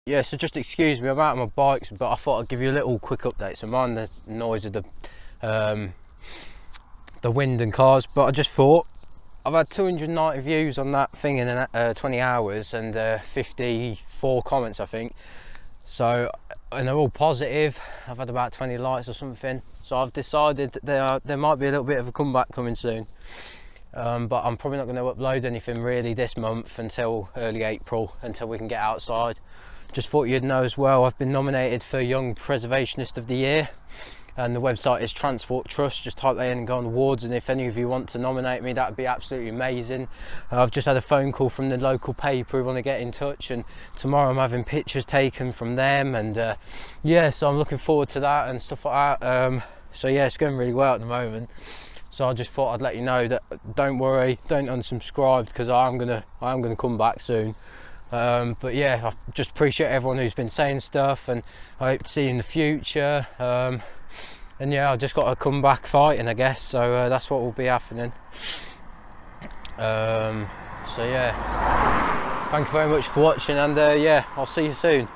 Yeah, so just excuse me, I'm out on my bikes, but I thought I'd give you a little quick update. So mind the noise of the wind and cars, but I just thought I've had 290 views on that thing in 20 hours and 54 comments, I think. So, and they're all positive. I've had about 20 likes or something. So I've decided there might be a little bit of a comeback coming soon. But I'm probably not going to upload anything really this month until early April, until we can get outside. Just thought you'd know as well, I've been nominated for Young Preservationist of the Year, and the website is Transport Trust. Just type that in and go on awards, and if any of you want to nominate me, that would be absolutely amazing. I've just had a phone call from the local paper who want to get in touch, and tomorrow I'm having pictures taken from them, and yeah, so I'm looking forward to that and stuff like that. So yeah, it's going really well at the moment. So I just thought I'd let you know that don't worry, don't unsubscribe, because I am gonna come back soon. But yeah, I just appreciate everyone who's been saying stuff, and I hope to see you in the future. And yeah, I just got to come back fighting, I guess. So that's what will be happening. So yeah, thank you very much for watching, and yeah, I'll see you soon.